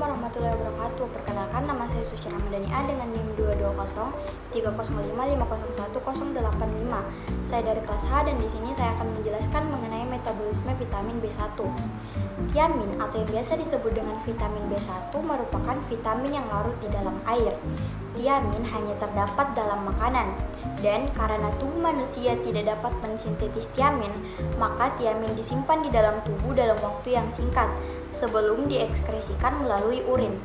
warahmatullahi wabarakatuh. Perkenalkan, nama saya Suci Ramadhani A dengan NIM 2203055010885. Saya dari kelas H dan di sini saya akan menjelaskan mengenai metabolisme vitamin B1. Tiamin atau yang biasa disebut dengan vitamin B1 merupakan vitamin yang larut di dalam air. Tiamin hanya terdapat dalam makanan, dan karena tubuh manusia tidak dapat mensintetis tiamin, maka tiamin disimpan di dalam tubuh dalam waktu yang singkat sebelum diekskresikan melalui urin.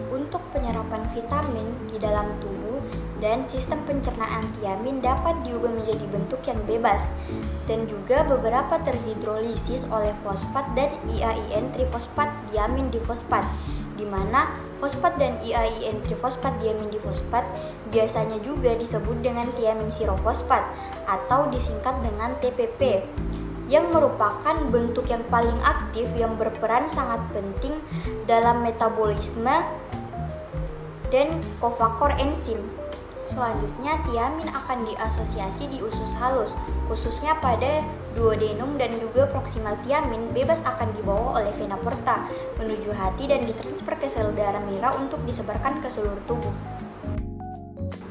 Untuk penyerapan vitamin di dalam tubuh dan sistem pencernaan tiamin dapat diubah menjadi bentuk yang bebas dan juga beberapa terhidrolisis oleh fosfat dan IAIN trifosfat diamin difosfat, di mana fosfat dan IAIN trifosfat diamin difosfat biasanya juga disebut dengan tiamin sirofosfat atau disingkat dengan TPP, yang merupakan bentuk yang paling aktif yang berperan sangat penting dalam metabolisme dan kofaktor enzim. Selanjutnya, tiamin akan diasosiasi di usus halus, khususnya pada duodenum, dan juga proksimal tiamin bebas akan dibawa oleh vena porta menuju hati dan ditransfer ke sel darah merah untuk disebarkan ke seluruh tubuh.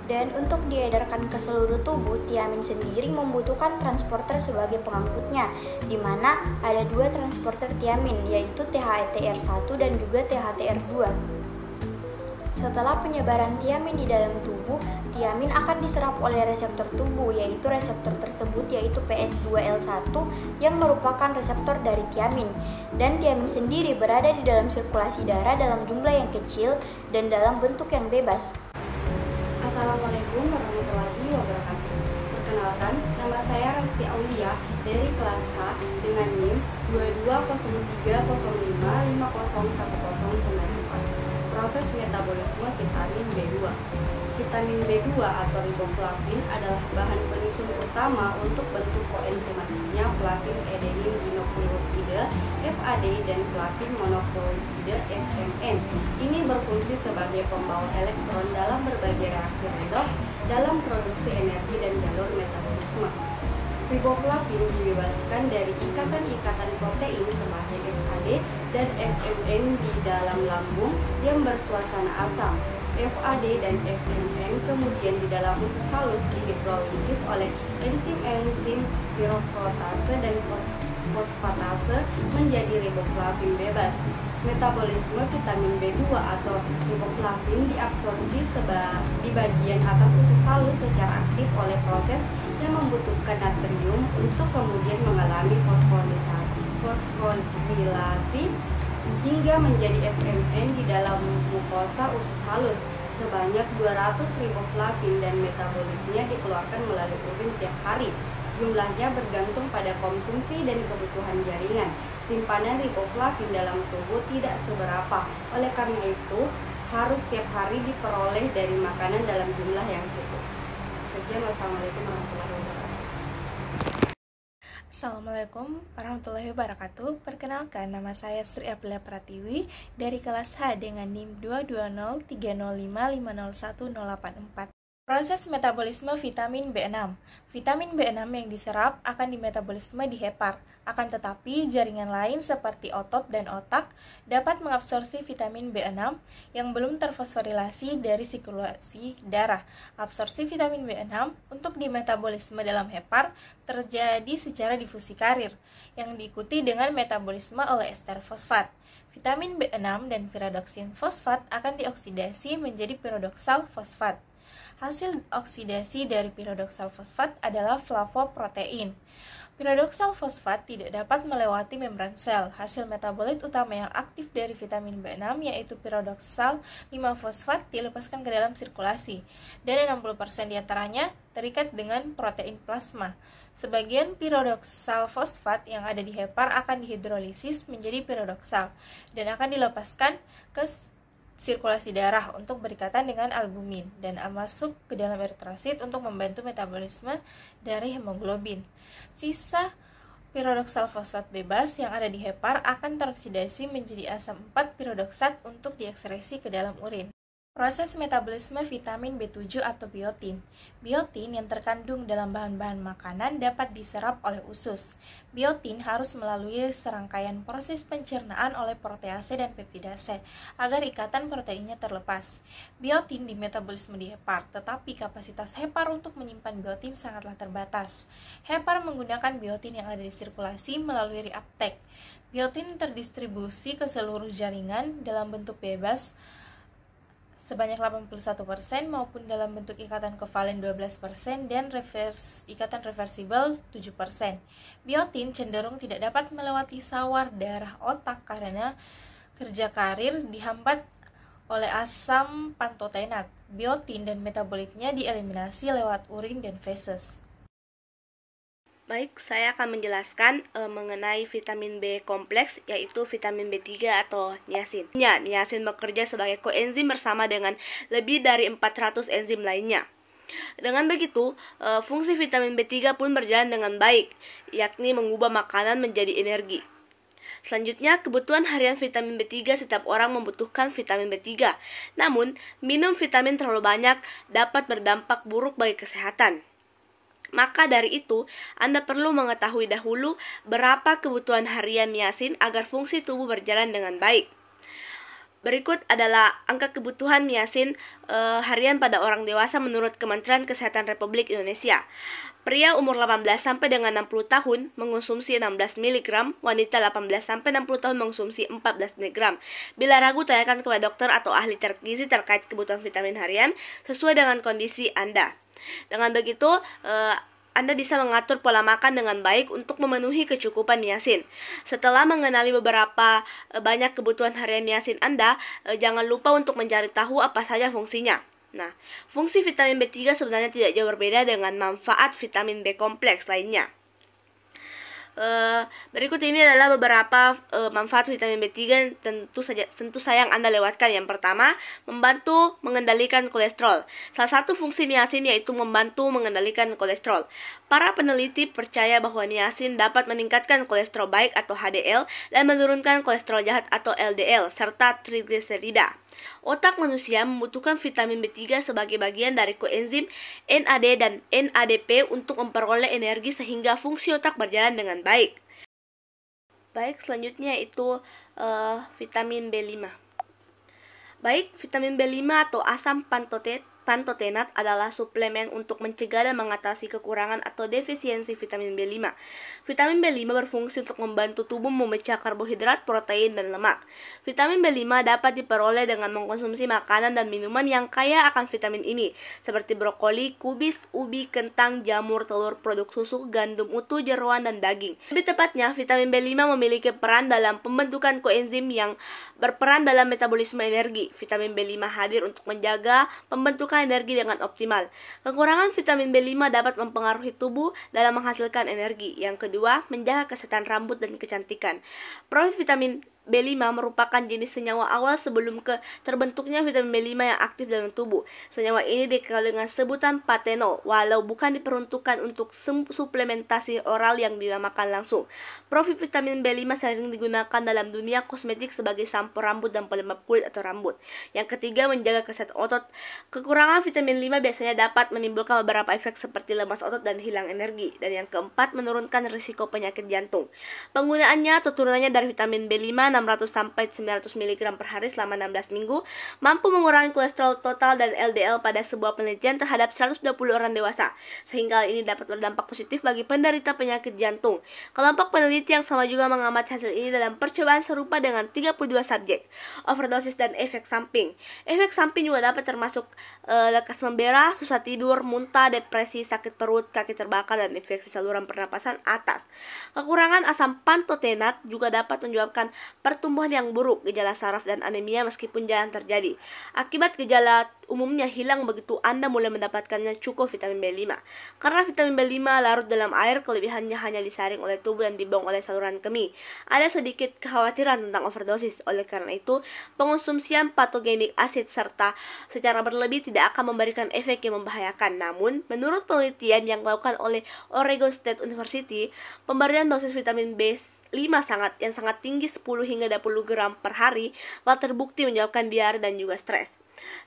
Dan untuk diedarkan ke seluruh tubuh, tiamin sendiri membutuhkan transporter sebagai pengangkutnya, di mana ada dua transporter tiamin, yaitu THTR1 dan juga THTR2. Setelah penyebaran tiamin di dalam tubuh, tiamin akan diserap oleh reseptor tubuh, yaitu reseptor tersebut yaitu PS2L1 yang merupakan reseptor dari tiamin. Dan tiamin sendiri berada di dalam sirkulasi darah dalam jumlah yang kecil dan dalam bentuk yang bebas. Assalamualaikum warahmatullahi wabarakatuh. Perkenalkan, nama saya Resti Aulia dari kelas H dengan NIM 220305501094. Proses metabolisme vitamin B2. Vitamin B2 atau riboflavin adalah bahan penyusun utama untuk bentuk koenzimatiknya flavin adenin dinukleotida FAD dan flavin monokleotida FMN. Ini berfungsi sebagai pembawa elektron dalam berbagai reaksi redoks dalam produksi energi dan jalur metabolisme. Riboflavin dibebaskan dari ikatan-ikatan protein sebagai FAD dan FMN di dalam lambung yang bersuasana asam. FAD dan FMN kemudian di dalam usus halus dihidrolisis oleh enzim-enzim pirofrotase dan fosfatase menjadi riboflavin bebas. Metabolisme vitamin B2 atau riboflavin diabsorpsi di bagian atas usus halus secara aktif oleh proses yang membutuhkan natrium untuk kemudian mengalami fosforilasi hingga menjadi FMN di dalam mukosa usus halus. Sebanyak 200 riboflavin dan metabolitnya dikeluarkan melalui urin tiap hari. Jumlahnya bergantung pada konsumsi dan kebutuhan jaringan. Simpanan riboflavin dalam tubuh tidak seberapa, oleh karena itu harus tiap hari diperoleh dari makanan dalam jumlah yang cukup. Sekian, wassalamualaikum warahmatullahi wabarakatuh. Assalamualaikum warahmatullahi wabarakatuh. Perkenalkan, nama saya Sri Aprilia Pratiwi dari kelas H dengan NIM 2203055010884. Proses metabolisme vitamin B6. Vitamin B6 yang diserap akan dimetabolisme di hepar. Akan tetapi, jaringan lain seperti otot dan otak dapat mengabsorpsi vitamin B6 yang belum terfosforilasi dari sirkulasi darah. Absorpsi vitamin B6 untuk dimetabolisme dalam hepar terjadi secara difusi karir, yang diikuti dengan metabolisme oleh ester fosfat. Vitamin B6 dan piridoksin fosfat akan dioksidasi menjadi piridoksal fosfat. Hasil oksidasi dari piridoksal fosfat adalah flavoprotein. Piridoksal fosfat tidak dapat melewati membran sel. Hasil metabolit utama yang aktif dari vitamin B6 yaitu piridoksal 5-fosfat dilepaskan ke dalam sirkulasi, dan 60% diantaranya terikat dengan protein plasma. Sebagian piridoksal fosfat yang ada di hepar akan dihidrolisis menjadi piridoksal dan akan dilepaskan ke sirkulasi darah untuk berikatan dengan albumin dan masuk ke dalam eritrosit untuk membantu metabolisme dari hemoglobin. Sisa piridoksal fosfat bebas yang ada di hepar akan teroksidasi menjadi asam 4 piridoksat untuk diekskresi ke dalam urin. Proses metabolisme vitamin B7 atau biotin. Biotin yang terkandung dalam bahan-bahan makanan dapat diserap oleh usus. Biotin harus melalui serangkaian proses pencernaan oleh protease dan peptidase agar ikatan proteinnya terlepas. Biotin dimetabolisme di hepar, tetapi kapasitas hepar untuk menyimpan biotin sangatlah terbatas. Hepar menggunakan biotin yang ada di sirkulasi melalui reuptake. Biotin terdistribusi ke seluruh jaringan dalam bentuk bebas sebanyak 81% maupun dalam bentuk ikatan kovalen 12% dan ikatan reversibel 7%. Biotin cenderung tidak dapat melewati sawar darah otak karena kerja karir dihambat oleh asam pantotenat. Biotin dan metabolitnya dieliminasi lewat urin dan feses. Baik, saya akan menjelaskan mengenai vitamin B kompleks, yaitu vitamin B3 atau niacin. Niacin bekerja sebagai koenzim bersama dengan lebih dari 400 enzim lainnya. Dengan begitu, fungsi vitamin B3 pun berjalan dengan baik, yakni mengubah makanan menjadi energi. Selanjutnya, kebutuhan harian vitamin B3. Setiap orang membutuhkan vitamin B3. Namun, minum vitamin terlalu banyak dapat berdampak buruk bagi kesehatan. Maka dari itu, Anda perlu mengetahui dahulu berapa kebutuhan harian niacin agar fungsi tubuh berjalan dengan baik. Berikut adalah angka kebutuhan niacin harian pada orang dewasa menurut Kementerian Kesehatan Republik Indonesia. Pria umur 18 sampai dengan 60 tahun mengonsumsi 16 mg, wanita 18 sampai 60 tahun mengonsumsi 14 mg. Bila ragu, tanyakan kepada dokter atau ahli gizi terkait kebutuhan vitamin harian sesuai dengan kondisi Anda. Dengan begitu, Anda bisa mengatur pola makan dengan baik untuk memenuhi kecukupan niacin. Setelah mengenali beberapa banyak kebutuhan harian niacin Anda, jangan lupa untuk mencari tahu apa saja fungsinya. Nah, fungsi vitamin B3 sebenarnya tidak jauh berbeda dengan manfaat vitamin B kompleks lainnya. Berikut ini adalah beberapa manfaat vitamin B3 tentu sayang Anda lewatkan. Yang pertama, membantu mengendalikan kolesterol. Salah satu fungsi niacin yaitu membantu mengendalikan kolesterol. Para peneliti percaya bahwa niacin dapat meningkatkan kolesterol baik atau HDL dan menurunkan kolesterol jahat atau LDL serta trigliserida. Otak manusia membutuhkan vitamin B3 sebagai bagian dari koenzim NAD dan NADP untuk memperoleh energi sehingga fungsi otak berjalan dengan baik. Baik, selanjutnya yaitu vitamin B5. Baik, vitamin B5 atau asam pantotenat adalah suplemen untuk mencegah dan mengatasi kekurangan atau defisiensi vitamin B5. Vitamin B5 berfungsi untuk membantu tubuh memecah karbohidrat, protein, dan lemak. Vitamin B5 dapat diperoleh dengan mengkonsumsi makanan dan minuman yang kaya akan vitamin ini, seperti brokoli, kubis, ubi, kentang, jamur, telur, produk susu, gandum utuh, jeroan, dan daging. Lebih tepatnya, vitamin B5 memiliki peran dalam pembentukan koenzim yang berperan dalam metabolisme energi. Vitamin B5 hadir untuk menjaga pembentukan energi dengan optimal. Kekurangan vitamin B5 dapat mempengaruhi tubuh dalam menghasilkan energi. Yang kedua, menjaga kesehatan rambut dan kecantikan. Profil vitamin B5 merupakan jenis senyawa awal sebelum terbentuknya vitamin B5 yang aktif dalam tubuh. Senyawa ini dikenal dengan sebutan patenol, walau bukan diperuntukkan untuk suplementasi oral yang dinamakan langsung. Profil vitamin B5 sering digunakan dalam dunia kosmetik sebagai sampo rambut dan pelembab kulit atau rambut. Yang ketiga, menjaga kesehatan otot. Kekurangan vitamin 5 biasanya dapat menimbulkan beberapa efek seperti lemas otot dan hilang energi. Dan yang keempat, menurunkan risiko penyakit jantung. Penggunaannya atau turunannya dari vitamin B5 600 sampai 900 mg per hari selama 16 minggu mampu mengurangi kolesterol total dan LDL pada sebuah penelitian terhadap 120 orang dewasa, sehingga hal ini dapat berdampak positif bagi penderita penyakit jantung. Kelompok peneliti yang sama juga mengamati hasil ini dalam percobaan serupa dengan 32 subjek. Overdosis dan efek samping. Efek samping juga dapat termasuk lekas membera, susah tidur, muntah, depresi, sakit perut, kaki terbakar, dan infeksi saluran pernapasan atas. Kekurangan asam pantotenat juga dapat menyebabkan pertumbuhan yang buruk, gejala saraf, dan anemia meskipun jarang terjadi. Akibat gejala umumnya hilang begitu Anda mulai mendapatkannya cukup vitamin B5. Karena vitamin B5 larut dalam air, kelebihannya hanya disaring oleh tubuh dan dibuang oleh saluran kemih. Ada sedikit kekhawatiran tentang overdosis. Oleh karena itu, pengonsumsian patogenik asid serta secara berlebih tidak akan memberikan efek yang membahayakan. Namun, menurut penelitian yang dilakukan oleh Oregon State University, pemberian dosis vitamin B5 sangat tinggi 10 hingga 20 gram per hari telah terbukti menyebabkan diare dan juga stres.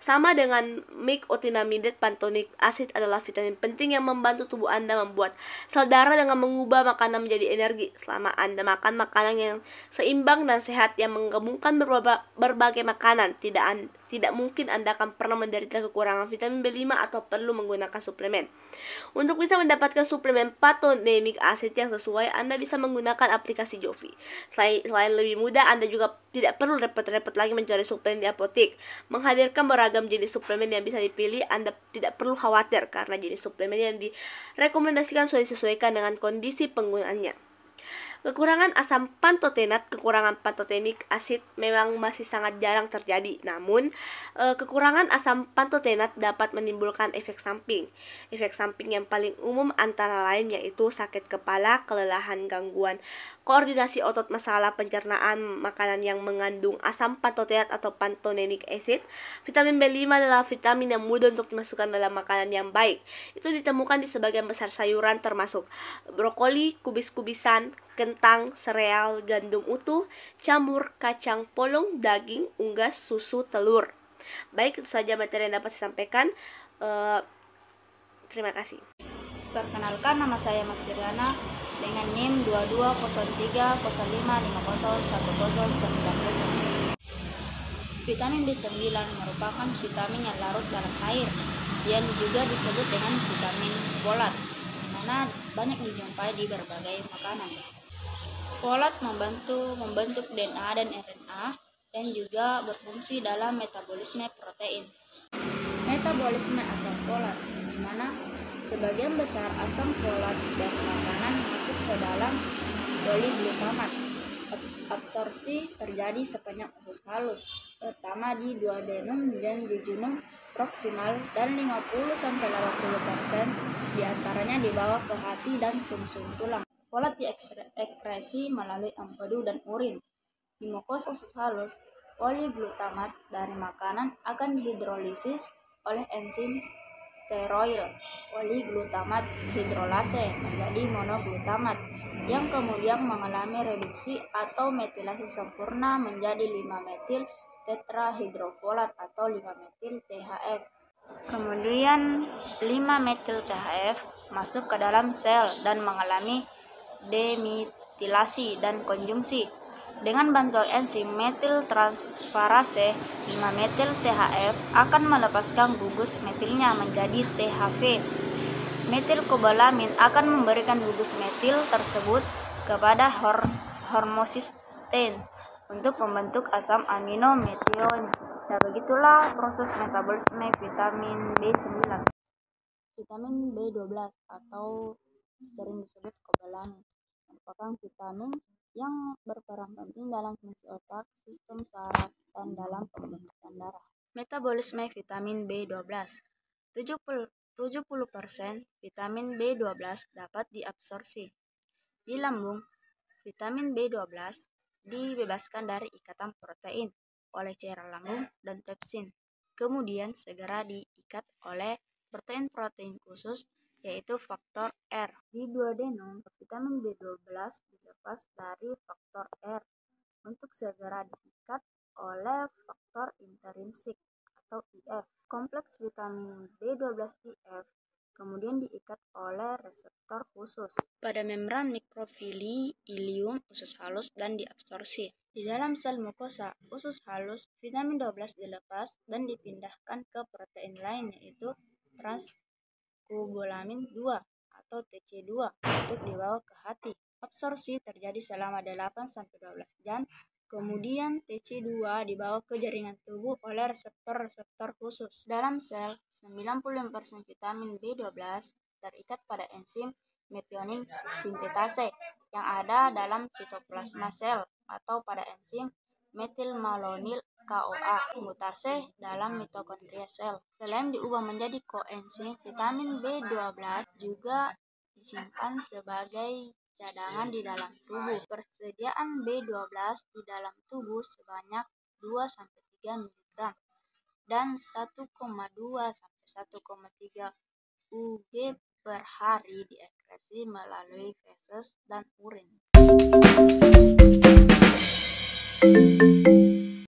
Sama dengan mycotinamide, pantonic acid adalah vitamin penting yang membantu tubuh Anda membuat sel darah dengan mengubah makanan menjadi energi. Selama Anda makan makanan yang seimbang dan sehat yang menggabungkan berbagai makanan, tidak mungkin Anda akan pernah menderita kekurangan vitamin B5 atau perlu menggunakan suplemen. Untuk bisa mendapatkan suplemen pantonic acid yang sesuai, Anda bisa menggunakan aplikasi Jovi. Selain lebih mudah, Anda juga tidak perlu repot-repot lagi mencari suplemen di apotek. Menghadirkan beragam jenis suplemen yang bisa dipilih, Anda tidak perlu khawatir karena jenis suplemen yang direkomendasikan sudah disesuaikan dengan kondisi penggunaannya. Kekurangan asam pantotenat, kekurangan pantotenic acid memang masih sangat jarang terjadi. Namun, kekurangan asam pantotenat dapat menimbulkan efek samping. Efek samping yang paling umum antara lain yaitu sakit kepala, kelelahan, gangguan koordinasi otot, masalah pencernaan makanan yang mengandung asam pantotenat atau pantotenic acid. Vitamin B5 adalah vitamin yang mudah untuk dimasukkan dalam makanan yang baik. Itu ditemukan di sebagian besar sayuran termasuk brokoli, kubis-kubisan, kentang, sereal, gandum utuh, jamur, kacang polong, daging, unggas, susu, telur. Baik, itu saja materi yang dapat saya sampaikan. Terima kasih. Perkenalkan, nama saya Mas Siriana dengan NIM 220350501090. Vitamin B9 merupakan vitamin yang larut dalam air yang juga disebut dengan vitamin folat, di mana banyak dijumpai di berbagai makanan. Folat membentuk DNA dan RNA dan juga berfungsi dalam metabolisme protein. Metabolisme asam folat, di mana sebagian besar asam folat dari makanan masuk ke dalam poliglutamat. Absorpsi terjadi sepanjang usus halus, terutama di duodenum dan jejunum proksimal, dan 50-80% diantaranya dibawa ke hati dan sumsum tulang. Folat diekskresi melalui empedu dan urin. Di mukosa usus halus, poliglutamat dari makanan akan dihidrolisis oleh enzim steroil poliglutamat hidrolase menjadi monoglutamat, yang kemudian mengalami reduksi atau metilasi sempurna menjadi 5-metil tetrahidrofolat atau 5-metil THF. Kemudian 5-metil THF masuk ke dalam sel dan mengalami demitilasi dan konjungsi. Dengan bantuan enzim metil transferase, 5-metil THF akan melepaskan gugus metilnya menjadi THV. Metilkobalamin akan memberikan gugus metil tersebut kepada hormosistein untuk membentuk asam amino metion. Nah, begitulah proses metabolisme vitamin B9. Vitamin B12 atau sering disebut kobalamin merupakan vitamin yang berperan penting dalam fungsi otak, sistem saraf, dan dalam pembentukan darah. Metabolisme vitamin B12. 70% vitamin B12 dapat diabsorpsi. Di lambung, vitamin B12 dibebaskan dari ikatan protein oleh cairan lambung dan pepsin. Kemudian segera diikat oleh protein-protein khusus, yaitu faktor R. Di duodenum, vitamin B12 dilepas dari faktor R untuk segera diikat oleh faktor intrinsik atau IF. Kompleks vitamin B12-IF kemudian diikat oleh reseptor khusus pada membran mikrofili ilium usus halus dan diabsorpsi. Di dalam sel mukosa usus halus, vitamin 12 dilepas dan dipindahkan ke protein lain, yaitu transkobalamin 2 atau TC2 untuk dibawa ke hati. Absorpsi terjadi selama 8-12 jam, kemudian TC2 dibawa ke jaringan tubuh oleh reseptor-reseptor khusus. Dalam sel, 95% vitamin B12 terikat pada enzim metionin sintetase yang ada dalam sitoplasma sel atau pada enzim metilmalonil CoA mutase dalam mitokondria sel. Selain diubah menjadi koenzim, vitamin B12 juga disimpan sebagai cadangan di dalam tubuh. Persediaan B12 di dalam tubuh sebanyak 2-3 mg dan 1,2-1,3 Ug per hari diekskresi melalui feses dan urin.